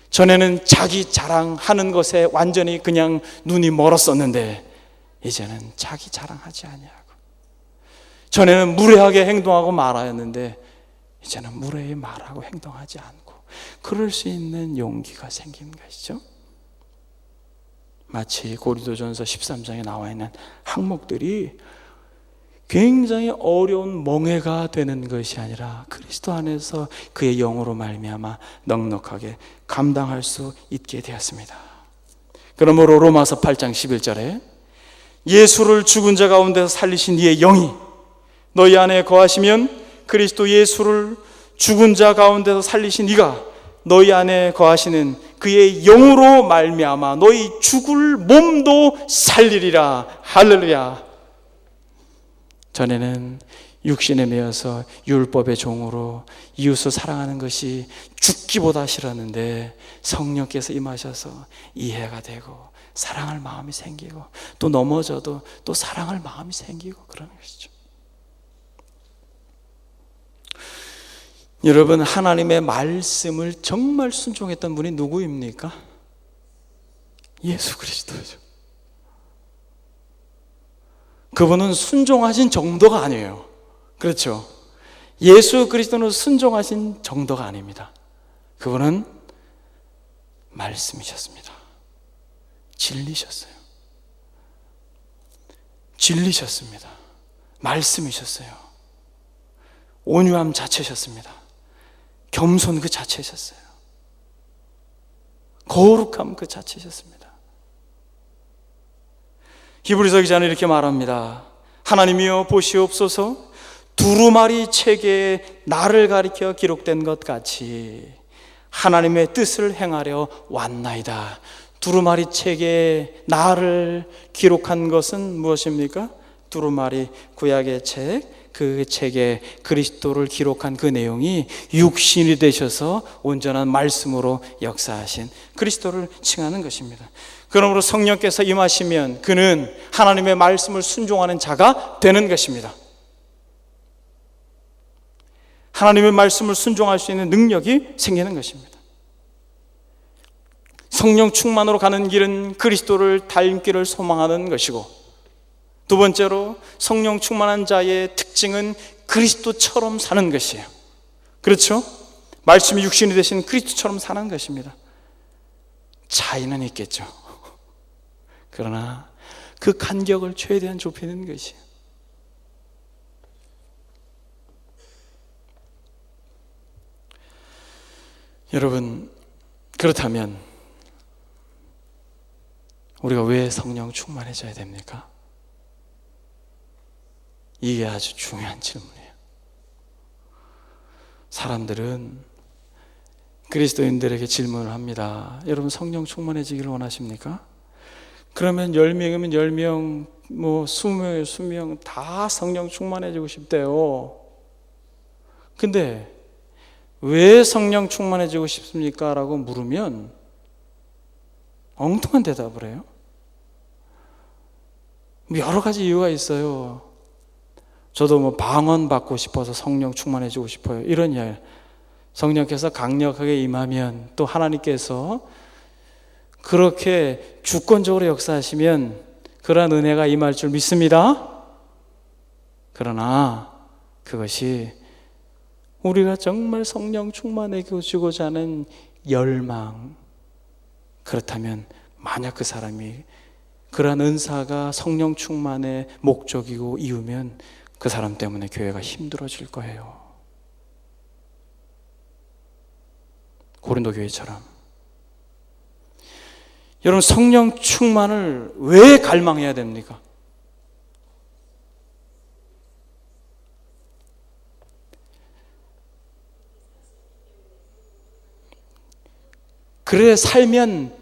전에는 자기 자랑하는 것에 완전히 그냥 눈이 멀었었는데 이제는 자기 자랑하지 아니하고, 전에는 무례하게 행동하고 말하였는데 이제는 무례히 말하고 행동하지 않고, 그럴 수 있는 용기가 생긴 것이죠. 마치 고린도전서 13장에 나와 있는 항목들이 굉장히 어려운 멍해가 되는 것이 아니라 그리스도 안에서 그의 영으로 말미암아 넉넉하게 감당할 수 있게 되었습니다. 그러므로 로마서 8장 11절에 예수를 죽은 자 가운데서 살리신 이의 영이 너희 안에 거하시면 그리스도 예수를 죽은 자 가운데서 살리신 이가 너희 안에 거하시는 그의 영으로 말미암아 너희 죽을 몸도 살리리라. 할렐루야. 전에는 육신에 매여서 율법의 종으로 이웃을 사랑하는 것이 죽기보다 싫었는데 성령께서 임하셔서 이해가 되고 사랑할 마음이 생기고, 또 넘어져도 또 사랑할 마음이 생기고 그러는 것이죠. 여러분, 하나님의 말씀을 정말 순종했던 분이 누구입니까? 예수 그리스도죠. 그분은 순종하신 정도가 아니에요. 그렇죠? 예수 그리스도는 순종하신 정도가 아닙니다. 그분은 말씀이셨습니다. 진리셨어요. 진리셨습니다. 말씀이셨어요. 온유함 자체셨습니다. 겸손 그 자체셨어요. 거룩함 그 자체셨습니다. 히브리서 기자는 이렇게 말합니다. 하나님이여 보시옵소서, 두루마리 책에 나를 가리켜 기록된 것 같이 하나님의 뜻을 행하려 왔나이다. 두루마리 책에 나를 기록한 것은 무엇입니까? 두루마리 구약의 책, 그 책에 그리스도를 기록한 그 내용이 육신이 되셔서 온전한 말씀으로 역사하신 그리스도를 칭하는 것입니다. 그러므로 성령께서 임하시면 그는 하나님의 말씀을 순종하는 자가 되는 것입니다. 하나님의 말씀을 순종할 수 있는 능력이 생기는 것입니다. 성령 충만으로 가는 길은 그리스도를 닮기를 소망하는 것이고, 두 번째로 성령 충만한 자의 특징은 그리스도처럼 사는 것이에요. 그렇죠? 말씀이 육신이 되신 그리스도처럼 사는 것입니다. 차이는 있겠죠. 그러나 그 간격을 최대한 좁히는 것이에요. 여러분, 그렇다면 우리가 왜 성령 충만해져야 됩니까? 이게 아주 중요한 질문이에요. 사람들은 그리스도인들에게 질문을 합니다. 여러분, 성령 충만해지기를 원하십니까? 그러면 10명이면 10명, 20명이면 20명 다 성령 충만해지고 싶대요. 근데 왜 성령 충만해지고 싶습니까? 라고 물으면 엉뚱한 대답을 해요. 여러 가지 이유가 있어요. 저도 방언 받고 싶어서 성령 충만해지고 싶어요, 이런 이야기. 성령께서 강력하게 임하면, 또 하나님께서 그렇게 주권적으로 역사하시면 그러한 은혜가 임할 줄 믿습니다. 그러나 그것이 우리가 정말 성령 충만해지고자 하는 열망, 그렇다면 만약 그 사람이 그러한 은사가 성령 충만의 목적이고 이유면 그 사람 때문에 교회가 힘들어질 거예요. 고린도 교회처럼. 여러분, 성령 충만을 왜 갈망해야 됩니까? 그래 살면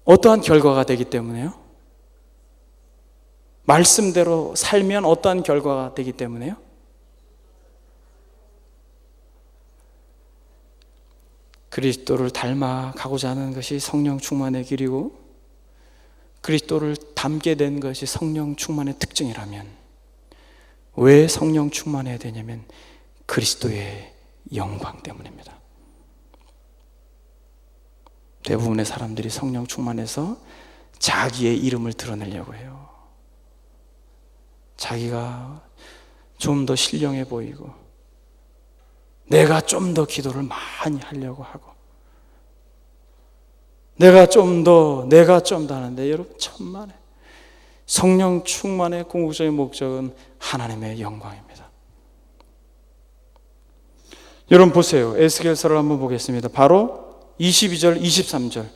어떠한 결과가 되기 때문에요? 말씀대로 살면 어떠한 결과가 되기 때문에요? 그리스도를 닮아가고자 하는 것이 성령 충만의 길이고, 그리스도를 닮게 된 것이 성령 충만의 특징이라면, 왜 성령 충만해야 되냐면 그리스도의 영광 때문입니다. 대부분의 사람들이 성령 충만해서 자기의 이름을 드러내려고 해요. 자기가 좀 더 신령해 보이고, 내가 좀 더 기도를 많이 하려고 하고, 내가 좀 더 하는데, 여러분 천만에 성령 충만의 궁극적인 목적은 하나님의 영광입니다. 여러분 보세요. 에스겔서를 한번 보겠습니다. 바로 22절, 23절.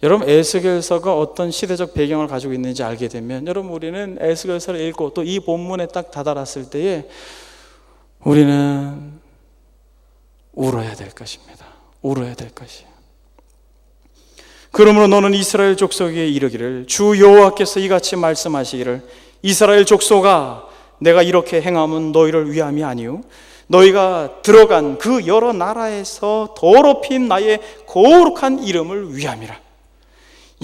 여러분, 에스겔서가 어떤 시대적 배경을 가지고 있는지 알게 되면, 여러분 우리는 에스겔서를 읽고 또 이 본문에 딱 다다랐을 때에 우리는 울어야 될 것입니다. 울어야 될 것이에요. 그러므로 너는 이스라엘 족속에게 이르기를, 주 여호와께서 이같이 말씀하시기를, 이스라엘 족속아, 내가 이렇게 행함은 너희를 위함이 아니요 너희가 들어간 그 여러 나라에서 더럽힌 나의 거룩한 이름을 위함이라.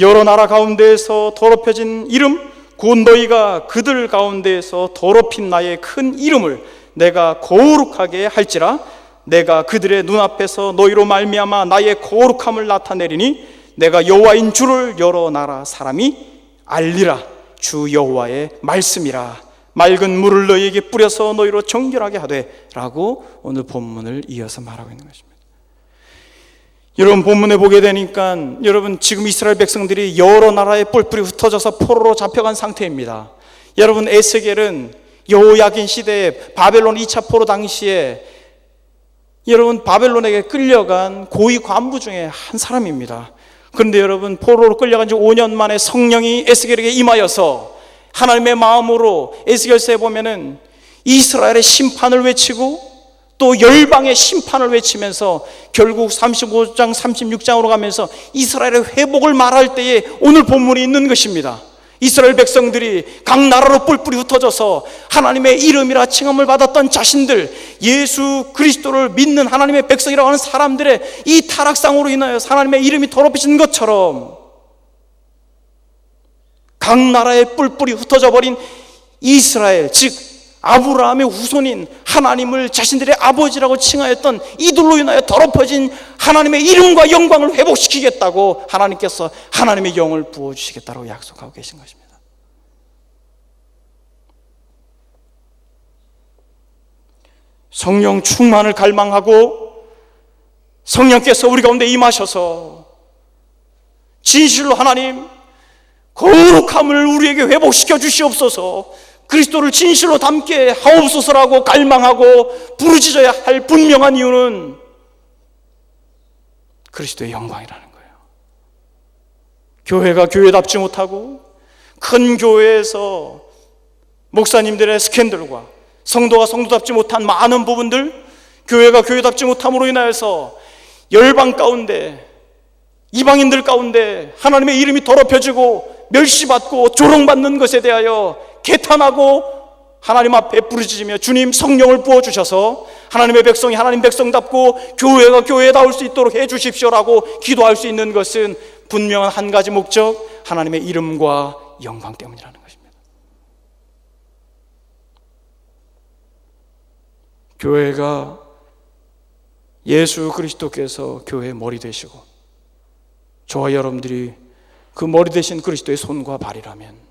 여러 나라 가운데에서 더럽혀진 이름, 곧 너희가 그들 가운데에서 더럽힌 나의 큰 이름을 내가 거룩하게 할지라. 내가 그들의 눈앞에서 너희로 말미암아 나의 거룩함을 나타내리니 내가 여호와인 줄을 여러 나라 사람이 알리라. 주 여호와의 말씀이라. 맑은 물을 너희에게 뿌려서 너희로 정결하게 하되, 라고 오늘 본문을 이어서 말하고 있는 것입니다. 여러분, 본문에 보게 되니까 여러분 지금 이스라엘 백성들이 여러 나라의 뿔뿔이 흩어져서 포로로 잡혀간 상태입니다. 여러분, 에스겔은 여호야긴 시대에 바벨론 2차 포로 당시에 여러분 바벨론에게 끌려간 고위 관부 중에 한 사람입니다. 그런데 여러분, 포로로 끌려간 지 5년 만에 성령이 에스겔에게 임하여서 하나님의 마음으로, 에스겔서에 보면은 이스라엘의 심판을 외치고 또 열방의 심판을 외치면서 결국 35장 36장으로 가면서 이스라엘의 회복을 말할 때에 오늘 본문이 있는 것입니다. 이스라엘 백성들이 각 나라로 뿔뿔이 흩어져서 하나님의 이름이라 칭함을 받았던 자신들, 예수 그리스도를 믿는 하나님의 백성이라고 하는 사람들의 이 타락상으로 인하여 하나님의 이름이 더럽혀진 것처럼 각 나라에 뿔뿔이 흩어져 버린 이스라엘, 즉 아브라함의 후손인 하나님을 자신들의 아버지라고 칭하였던 이들로 인하여 더럽혀진 하나님의 이름과 영광을 회복시키겠다고 하나님께서 하나님의 영을 부어주시겠다고 약속하고 계신 것입니다. 성령 충만을 갈망하고 성령께서 우리 가운데 임하셔서 진실로 하나님 거룩함을 우리에게 회복시켜 주시옵소서, 그리스도를 진실로 닮게 하옵소서라고 갈망하고 부르짖어야 할 분명한 이유는 그리스도의 영광이라는 거예요. 교회가 교회답지 못하고 큰 교회에서 목사님들의 스캔들과 성도가 성도답지 못한 많은 부분들, 교회가 교회답지 못함으로 인하여서 열방 가운데, 이방인들 가운데 하나님의 이름이 더럽혀지고 멸시받고 조롱받는 것에 대하여 개탄하고 하나님 앞에 부르짖으며 주님 성령을 부어주셔서 하나님의 백성이 하나님 백성답고 교회가 교회다울 수 있도록 해주십시오라고 기도할 수 있는 것은 분명한 한 가지 목적, 하나님의 이름과 영광 때문이라는 것입니다. 교회가 예수 그리스도께서 교회의 머리 되시고 저와 여러분들이 그 머리 되신 그리스도의 손과 발이라면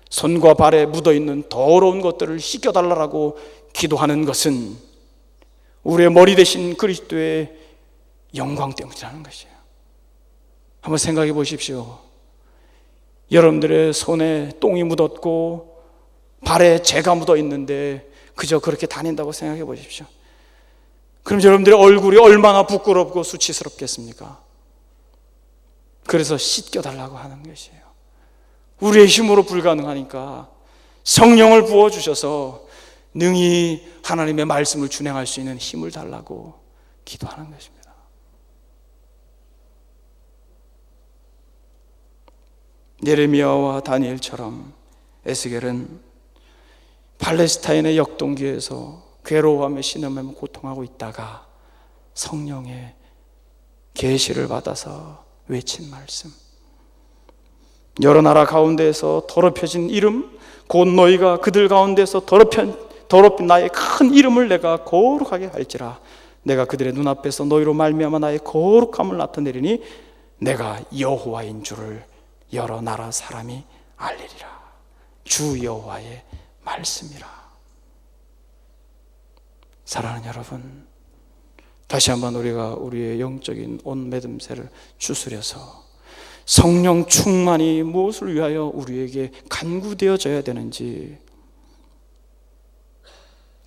손과 발에 묻어있는 더러운 것들을 씻겨달라고 기도하는 것은 우리의 머리 대신 그리스도의 영광 때문이라는 것이에요. 한번 생각해 보십시오. 여러분들의 손에 똥이 묻었고 발에 재가 묻어 있는데 그저 그렇게 다닌다고 생각해 보십시오. 그럼 여러분들의 얼굴이 얼마나 부끄럽고 수치스럽겠습니까? 그래서 씻겨달라고 하는 것이에요. 우리의 힘으로 불가능하니까 성령을 부어주셔서 능히 하나님의 말씀을 준행할 수 있는 힘을 달라고 기도하는 것입니다. 예레미야와 다니엘처럼 에스겔은 팔레스타인의 역동기에서 괴로워하며 신음하며 고통하고 있다가 성령의 계시를 받아서 외친 말씀, 여러 나라 가운데에서 더럽혀진 이름, 곧 너희가 그들 가운데서 더럽힌 나의 큰 이름을 내가 거룩하게 할지라. 내가 그들의 눈앞에서 너희로 말미암아 나의 거룩함을 나타내리니 내가 여호와인 줄을 여러 나라 사람이 알리리라. 주 여호와의 말씀이라. 사랑하는 여러분, 다시 한번 우리가 우리의 영적인 옷매듭새를 추스려서 성령 충만이 무엇을 위하여 우리에게 간구되어져야 되는지,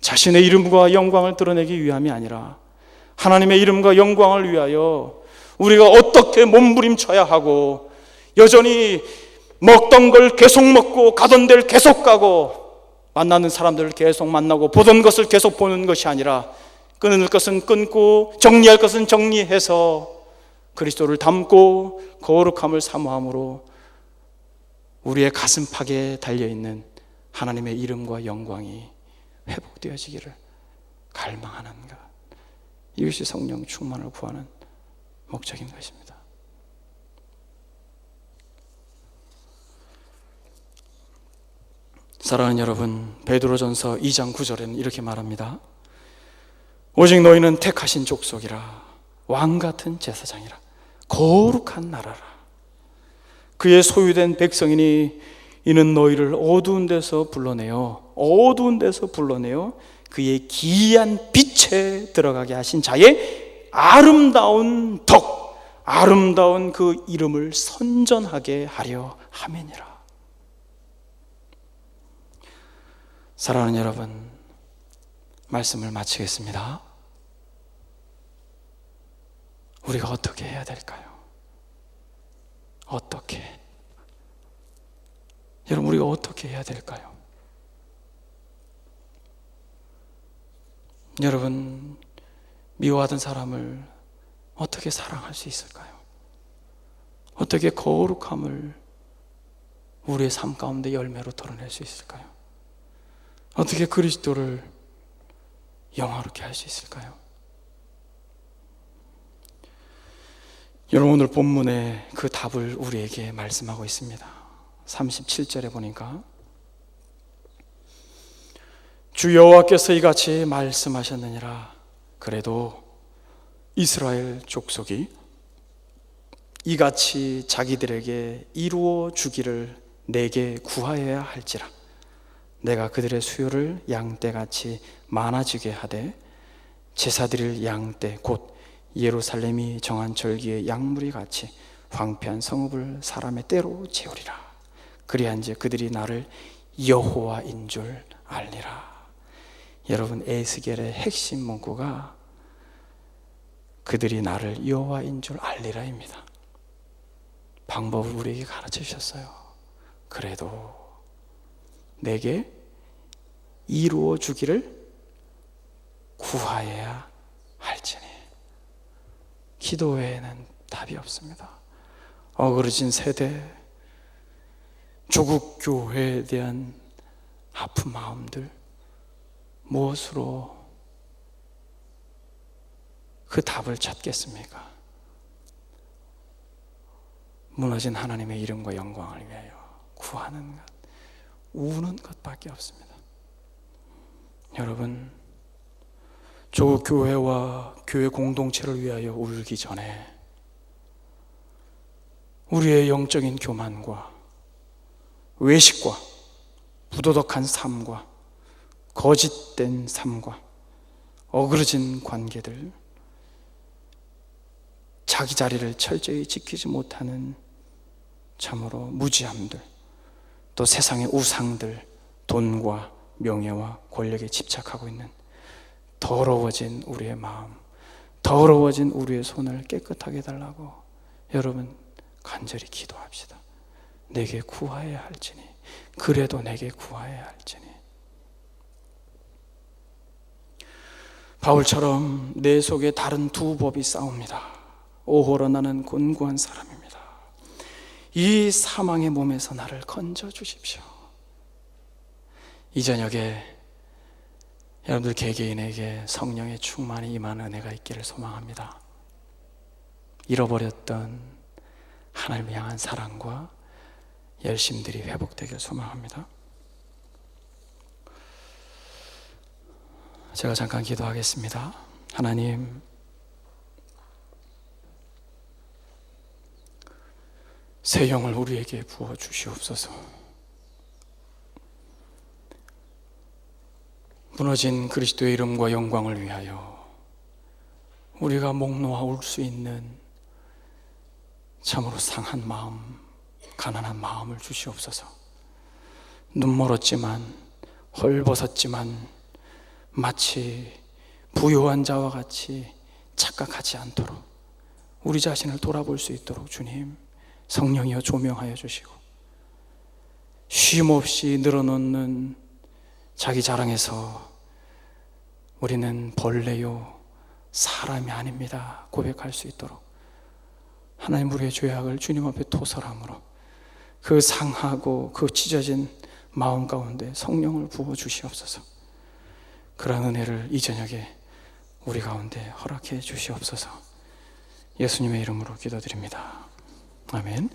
자신의 이름과 영광을 드러내기 위함이 아니라 하나님의 이름과 영광을 위하여 우리가 어떻게 몸부림쳐야 하고, 여전히 먹던 걸 계속 먹고 가던 데를 계속 가고 만나는 사람들을 계속 만나고 보던 것을 계속 보는 것이 아니라 끊을 것은 끊고 정리할 것은 정리해서 그리스도를 담고 거룩함을 사모함으로 우리의 가슴팍에 달려있는 하나님의 이름과 영광이 회복되어지기를 갈망하는 것, 이것이 성령 충만을 구하는 목적인 것입니다. 사랑하는 여러분, 베드로전서 2장 9절에는 이렇게 말합니다. 오직 너희는 택하신 족속이라, 왕같은 제사장이라, 거룩한 나라라, 그의 소유된 백성이니 이는 너희를 어두운 데서 불러내어 그의 기이한 빛에 들어가게 하신 자의 아름다운 덕, 아름다운 그 이름을 선전하게 하려 함이니라. 사랑하는 여러분, 말씀을 마치겠습니다. 우리가 어떻게 해야 될까요? 여러분, 우리가 어떻게 해야 될까요? 여러분, 미워하던 사람을 어떻게 사랑할 수 있을까요? 어떻게 거룩함을 우리의 삶 가운데 열매로 드러낼 수 있을까요? 어떻게 그리스도를 영화롭게 할 수 있을까요? 여러분, 오늘 본문에 그 답을 우리에게 말씀하고 있습니다. 37절에 보니까 주 여호와께서 이같이 말씀하셨느니라. 그래도 이스라엘 족속이 이같이 자기들에게 이루어 주기를 내게 구하여야 할지라. 내가 그들의 수요를 양떼같이 많아지게 하되 제사드릴 양떼 곧 예루살렘이 정한 절기의 양무리 같이 황폐한 성읍을 사람의 때로 채우리라. 그리한즉 그들이 나를 여호와인 줄 알리라. 여러분, 에스겔의 핵심 문구가 그들이 나를 여호와인 줄 알리라입니다. 방법을 우리에게 가르쳐 주셨어요. 그래도 내게 이루어 주기를 구하여야 할지니. 기도 외에는 답이 없습니다. 어그러진 세대, 조국 교회에 대한 아픈 마음들, 무엇으로 그 답을 찾겠습니까? 무너진 하나님의 이름과 영광을 위하여 구하는 것, 우는 것밖에 없습니다. 여러분, 조국 교회와 교회 공동체를 위하여 울기 전에 우리의 영적인 교만과 외식과 부도덕한 삶과 거짓된 삶과 어그러진 관계들, 자기 자리를 철저히 지키지 못하는 참으로 무지함들, 또 세상의 우상들, 돈과 명예와 권력에 집착하고 있는 더러워진 우리의 마음, 더러워진 우리의 손을 깨끗하게 해달라고 여러분 간절히 기도합시다. 내게 구하여야 할지니, 그래도 내게 구하여야 할지니. 바울처럼 내 속에 다른 두 법이 싸웁니다. 오호로 나는 곤고한 사람입니다. 이 사망의 몸에서 나를 건져 주십시오. 이 저녁에 여러분들 개개인에게 성령의 충만이 임하는 은혜가 있기를 소망합니다. 잃어버렸던 하나님을 향한 사랑과 열심들이 회복되기를 소망합니다. 제가 잠깐 기도하겠습니다. 하나님, 새 영을 우리에게 부어 주시옵소서. 무너진 그리스도의 이름과 영광을 위하여 우리가 목 놓아 울 수 있는 참으로 상한 마음, 가난한 마음을 주시옵소서. 눈 멀었지만, 헐벗었지만 마치 부요한 자와 같이 착각하지 않도록 우리 자신을 돌아볼 수 있도록 주님 성령이여 조명하여 주시고, 쉼없이 늘어놓는 자기 자랑에서 우리는 벌레요 사람이 아닙니다 고백할 수 있도록 하나님, 우리의 죄악을 주님 앞에 토설함으로 그 상하고 그 찢어진 마음 가운데 성령을 부어 주시옵소서. 그러한 은혜를 이 저녁에 우리 가운데 허락해 주시옵소서. 예수님의 이름으로 기도드립니다. 아멘.